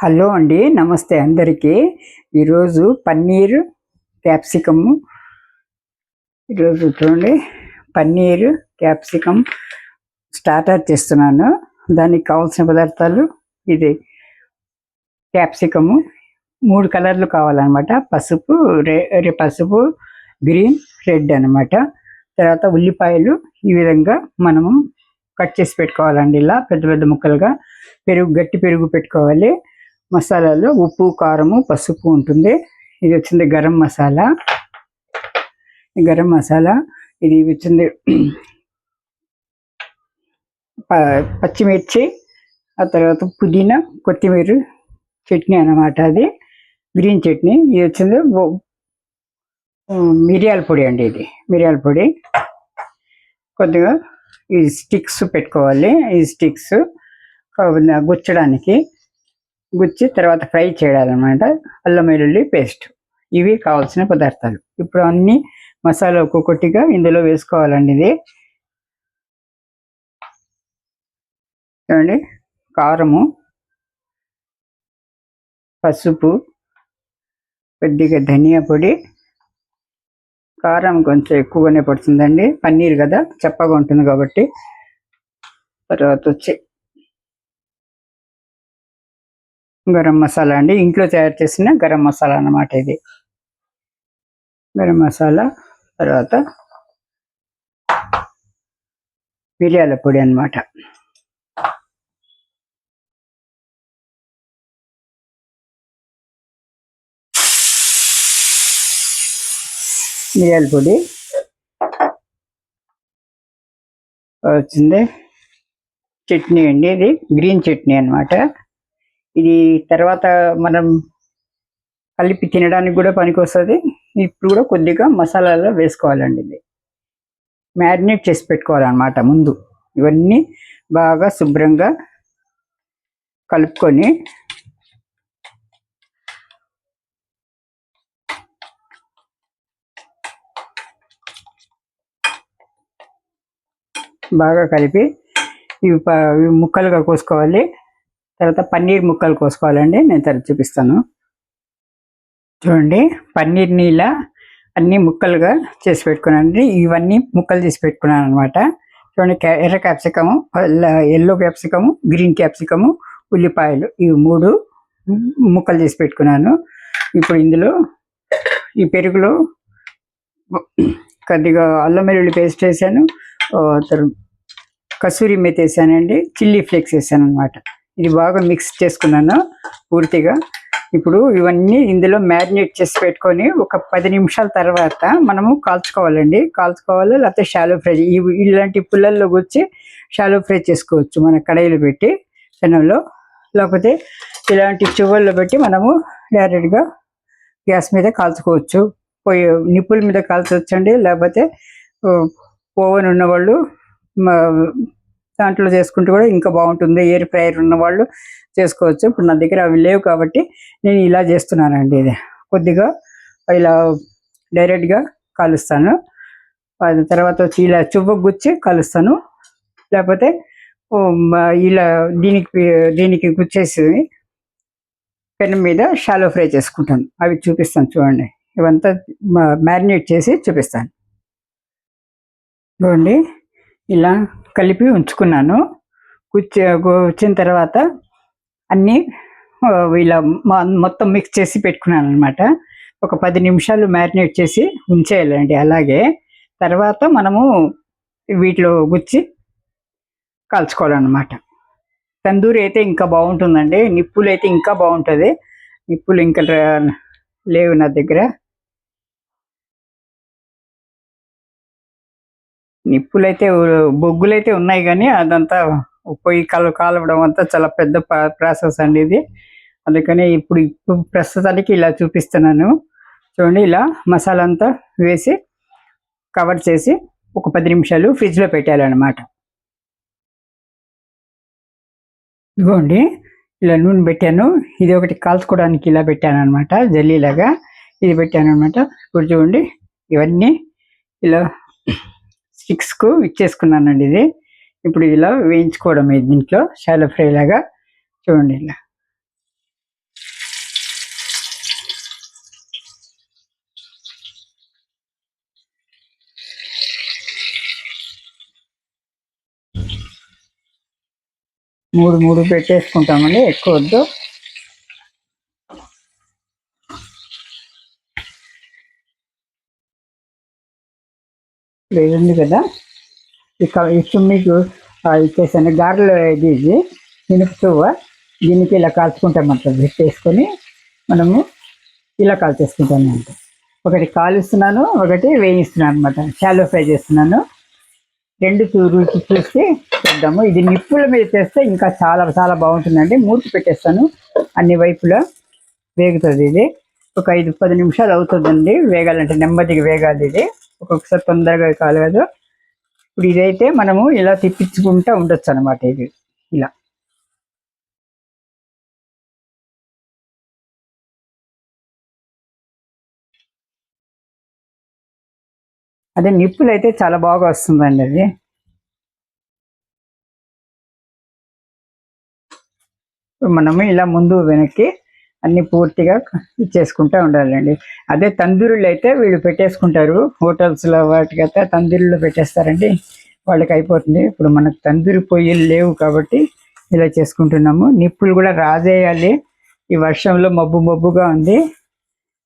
Hello అండి, నమస్తే అందరికీ. ఈరోజు పన్నీరు క్యాప్సికమ్. ఈరోజు చూడండి, పన్నీరు క్యాప్సికమ్ స్టార్టర్ చేస్తున్నాను. దానికి కావాల్సిన పదార్థాలు ఇది క్యాప్సికము 3 కలర్లు కావాలన్నమాట. పసుపు, పసుపు, గ్రీన్, రెడ్ అనమాట. తర్వాత ఉల్లిపాయలు ఈ విధంగా మనము కట్ చేసి పెట్టుకోవాలండి. ఇలా పెద్ద పెద్ద ముక్కలుగా. గట్టి పెరుగు పెట్టుకోవాలి. మసాలాలో ఉప్పు, కారము, పసుపు ఉంటుంది. ఇది వచ్చింది గరం మసాలా. ఇది వచ్చింది పచ్చిమిర్చి, ఆ తర్వాత పుదీనా, కొత్తిమీర చట్నీ అన్నమాట. అది గ్రీన్ చట్నీ. ఇది వచ్చింది మిరియాల పొడి అండి. ఇది మిరియాల పొడి. కొద్దిగా ఈ స్టిక్స్ పెట్టుకోవాలి. ఈ స్టిక్స్ గుచ్చడానికి, గుచ్చి తర్వాత ఫ్రై చేయాలన్నమాట. అల్లం వెల్లుల్లి పేస్ట్. ఇవి కావాల్సిన పదార్థాలు. ఇప్పుడు అన్ని మసాలా ఒక్కొక్కటిగా ఇందులో వేసుకోవాలండి. ఇది చూడండి, కారము, పసుపు, కొద్దిగా ధనియా పొడి. కారం కొంచెం ఎక్కువగానే పడుతుందండి, పన్నీర్ కదా, చప్పగా ఉంటుంది కాబట్టి. తర్వాత వచ్చి గరం మసాలా అండి, ఇంట్లో తయారు చేసిన గరం మసాలా అన్నమాట. ఇది గరం మసాలా. తర్వాత మిరియాల పొడి అన్నమాట. మిరియాల పొడి వచ్చింది. చట్నీ అండి, ఇది గ్రీన్ చట్నీ అన్నమాట. ఇది తర్వాత మనం కలిపి తినడానికి కూడా పనికొస్తుంది. ఇప్పుడు కూడా కొద్దిగా మసాలాలో వేసుకోవాలండి. ఇది మ్యారినేట్ చేసి పెట్టుకోవాలన్నమాట ముందు. ఇవన్నీ బాగా శుభ్రంగా కలుపుకొని బాగా కలిపి ఇవి ముక్కలుగా కోసుకోవాలి. తర్వాత పన్నీర్ ముక్కలు కోసుకోవాలండి. నేను తర్వాత చూపిస్తాను. చూడండి, పన్నీర్ని ఇలా అన్ని ముక్కలుగా చేసి పెట్టుకున్నానండి. ఇవన్నీ ముక్కలు చేసి పెట్టుకున్నాను అనమాట. చూడండి, ఎర్ర capsicum, yellow capsicum, green capsicum, ఉల్లిపాయలు, ఇవి 3 ముక్కలు చేసి పెట్టుకున్నాను. ఇప్పుడు ఇందులో ఈ పెరుగులో కొద్దిగా అల్లం వెల్లుల్లి పేస్ట్ వేసాను, కసూరి మేతి వేసానండి, చిల్లీ ఫ్లేక్స్ వేసాను అనమాట. ఇది బాగా మిక్స్ చేసుకున్నాను పూర్తిగా. ఇప్పుడు ఇవన్నీ ఇందులో మ్యారినేట్ చేసి పెట్టుకొని ఒక 10 నిమిషాల తర్వాత మనము కాల్చుకోవాలండి. లేకపోతే షాలో ఫ్రై, ఇలాంటి పుల్లల్లో వచ్చి షాలో ఫ్రై చేసుకోవచ్చు. మన కడాయిలో పెట్టి పెనంలో, లేకపోతే ఇలాంటి చువ్వల్లో పెట్టి మనము డైరెక్ట్గా గ్యాస్ మీద కాల్చుకోవచ్చు. నిప్పుల మీద కాల్చవచ్చు అండి. లేకపోతే ఓవెన్ ఉన్నవాళ్ళు దాంట్లో చేసుకుంటూ కూడా ఇంకా బాగుంటుంది. ఎయిర్ ఫ్రైయర్ ఉన్నవాళ్ళు చేసుకోవచ్చు. ఇప్పుడు నా దగ్గర అవి లేవు కాబట్టి నేను ఇలా చేస్తున్నానండి. ఇది కొద్దిగా ఇలా డైరెక్ట్గా కాలుస్తాను. తర్వాత వచ్చి ఇలా చువ్వకు గుచ్చి కాలుస్తాను. లేకపోతే ఇలా దీనికి గుచ్చేసి పెనం మీద షాలో ఫ్రై చేసుకుంటాను. అవి చూపిస్తాను చూడండి. ఇవంతా మ్యారినేట్ చేసి చూపిస్తాను. చూడండి, ఇలా కలిపి ఉంచుకున్నాను. వచ్చిన తర్వాత అన్నీ ఇలా మొత్తం మిక్స్ చేసి పెట్టుకున్నాను అనమాట. ఒక 10 నిమిషాలు మ్యారినేట్ చేసి ఉంచేయాలండి. అలాగే తర్వాత మనము వీటిలో గుచ్చి కాల్చుకోవాలన్నమాట. తందూరి అయితే ఇంకా బాగుంటుందండి. నిప్పులు అయితే ఇంకా బాగుంటుంది. నిప్పులు ఇంకా లేవు నా దగ్గర. నిప్పులైతే, బొగ్గులైతే ఉన్నాయి, కానీ అదంతా పొయ్యి కాలవడం అంతా చాలా పెద్ద ప్రాసెస్ అండి ఇది. అందుకని ఇప్పుడు ప్రస్తుతానికి ఇలా చూపిస్తున్నాను. చూడండి, ఇలా మసాలా అంతా వేసి కవర్ చేసి ఒక 10 నిమిషాలు ఫ్రిడ్జ్లో పెట్టాలన్నమాట. ఇదిగోండి, ఇలా నూనె పెట్టాను. ఇది ఒకటి కాల్చుకోవడానికి ఇలా పెట్టాను అనమాట, జల్లీలాగా ఇది పెట్టాను అనమాట. ఇప్పుడు చూడండి, ఇవన్నీ ఇలా స్టిక్స్కు ఇచ్చేసుకున్నానండి. ఇది ఇప్పుడు ఇలా వేయించుకోవడం దీంట్లో షాలో ఫ్రై లాగా. చూడండి, ఇలా మూడు మూడు పెట్టేసుకుంటామండి, ఎక్కువ వద్దు. ఇప్పుడు ఇది ఉంది కదా, ఇప్పుడు మీకు ఇచ్చేసాను గారెలు. ఇది మినప దీనికి ఇలా కాల్చుకుంటామంట, పెట్టేసుకొని మనము ఇలా కాల్చేసుకుంటాను అంటే. ఒకటి కాలుస్తున్నాను, ఒకటి వేయిస్తున్నాను అనమాట, షాలో ఫ్రై చేస్తున్నాను. రెండు రుచి చూసి చేద్దాము. ఇది నిప్పుల మీద చేస్తే ఇంకా చాలా చాలా బాగుంటుందండి. మూర్తి పెట్టేస్తాను, అన్ని వైపులా వేగుతుంది. ఇది ఒక 5-10 నిమిషాలు అవుతుందండి వేగాలంటే, నెమ్మదిగా వేగాలి. ఇది ఒక్కొక్కసారి తొందరగా కాలేదు. ఇప్పుడు ఇదైతే మనము ఇలా తిప్పించుకుంటూ ఉండొచ్చు అనమాట. ఇది ఇలా అదే నిప్పులు అయితే చాలా బాగా వస్తుందండి. అది మనము ఇలా ముందు వెనక్కి అన్ని పూర్తిగా చేసుకుంటూ ఉండాలండి. అదే తందూరులు అయితే వీళ్ళు పెట్టేసుకుంటారు, హోటల్స్లో వాటికైతే తందూరులో పెట్టేస్తారండి, వాళ్ళకి అయిపోతుంది. ఇప్పుడు మనకు తందూరి పొయ్యిలు లేవు కాబట్టి ఇలా చేసుకుంటున్నాము. నిప్పులు కూడా రాజేయాలి, ఈ వర్షంలో మబ్బు మబ్బుగా ఉంది,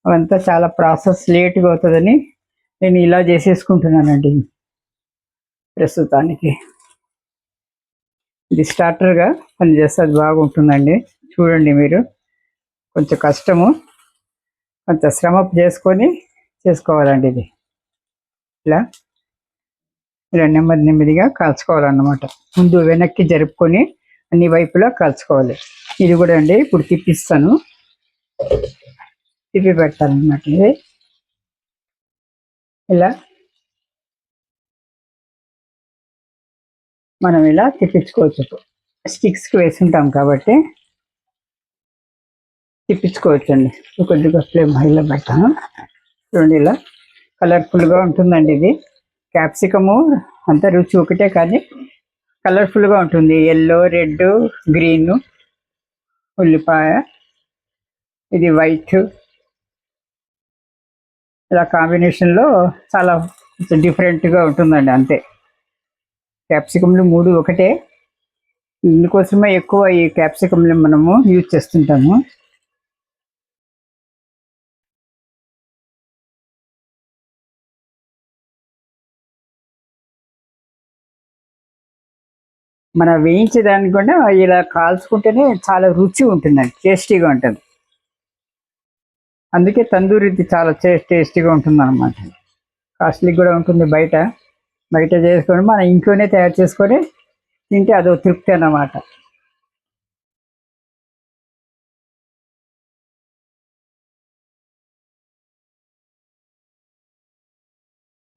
అవంతా చాలా ప్రాసెస్ లేట్గా అవుతుందని నేను ఇలా చేసేసుకుంటున్నానండి ప్రస్తుతానికి. ఇది స్టార్టర్గా పనిచేస్తే బాగుంటుందండి. చూడండి మీరు, కొంచెం కష్టము, కొంచెం శ్రమ చేసుకొని చేసుకోవాలండి. ఇది ఇలా ఇలా నెమ్మది నెమ్మదిగా కాల్చుకోవాలన్నమాట. ముందు వెనక్కి జరుపుకొని అన్ని వైపులా కాల్చుకోవాలి. ఇది కూడా అండి ఇప్పుడు తిప్పిస్తాను, తిప్పి పెడతానమాట. ఇది ఇలా మనం ఇలా తిప్పించుకోవచ్చు, స్టిక్స్కి వేసి ఉంటాం కాబట్టి తిప్పించుకోవచ్చండి. కొద్దిగా ఫ్లేమ్ హైలో పెడతాను. చూడండి ఇలా కలర్ఫుల్గా ఉంటుందండి. ఇది క్యాప్సికము అంత రుచి ఒకటే, కానీ కలర్ఫుల్గా ఉంటుంది. ఎల్లో, రెడ్, గ్రీన్, ఉల్లిపాయ, ఇది వైట్, ఇలా కాంబినేషన్లో చాలా డిఫరెంట్గా ఉంటుందండి. అంతే, క్యాప్సికంలు 3 ఒకటే, ఇందుకోసమే ఎక్కువ ఈ క్యాప్సికంలు మనము యూజ్ చేస్తుంటాము. మనం వేయించేదానికి కూడా ఇలా కాల్చుకుంటేనే చాలా రుచి ఉంటుందండి, టేస్టీగా ఉంటుంది. అందుకే తందూరి చాలా టేస్టీగా ఉంటుంది అన్నమాట. కాస్ట్లీ కూడా ఉంటుంది. బయట చేసుకొని మనం ఇంట్లోనే తయారు చేసుకొని తింటే అదో తృప్తి అన్నమాట.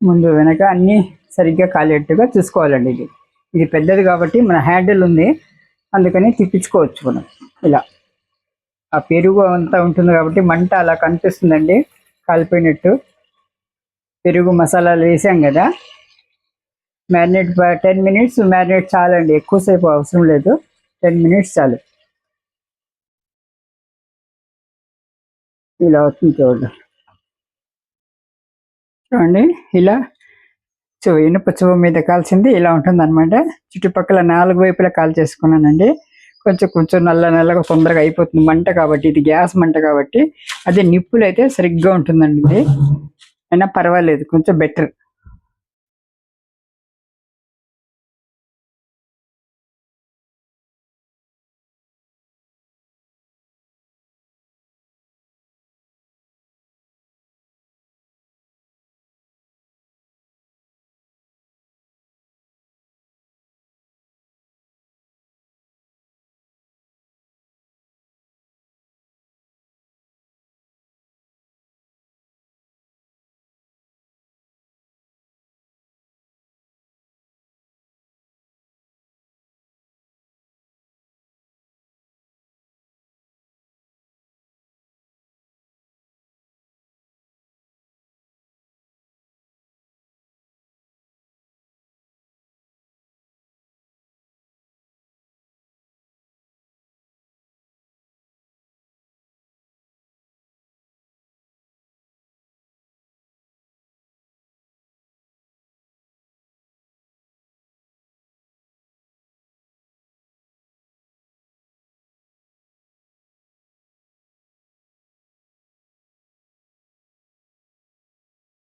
ముందు వెనక అన్నీ సరిగ్గా కాలేట్టుగా చూసుకోవాలండి. ఇది పెద్దది కాబట్టి మన హ్యాండిల్ ఉంది, అందుకని తిప్పించుకోవచ్చు మనం. ఇలా ఆ పెరుగు అంతా ఉంటుంది కాబట్టి మంట అలా కనిపిస్తుందండి కాలిపోయినట్టు. పెరుగు మసాలాలు వేసాం కదా, మ్యారినేట్ 10 మినిట్స్ మ్యారినేట్ చాలండి, ఎక్కువసేపు అవసరం లేదు, 10 మినిట్స్ చాలు. ఇలా అవుతుంది చూడండి. ఇలా ఇనుప చువ్వ మీద కాల్చింది ఇలా ఉంటుంది అనమాట. చుట్టుపక్కల 4 వైపులా కాల్ చేసుకున్నానండి. కొంచెం నల్లగా తొందరగా అయిపోతుంది మంట కాబట్టి, ఇది గ్యాస్ మంట కాబట్టి. అదే నిప్పులు అయితే సరిగ్గా ఉంటుందండి. ఇది అయినా పర్వాలేదు, కొంచెం బెటర్.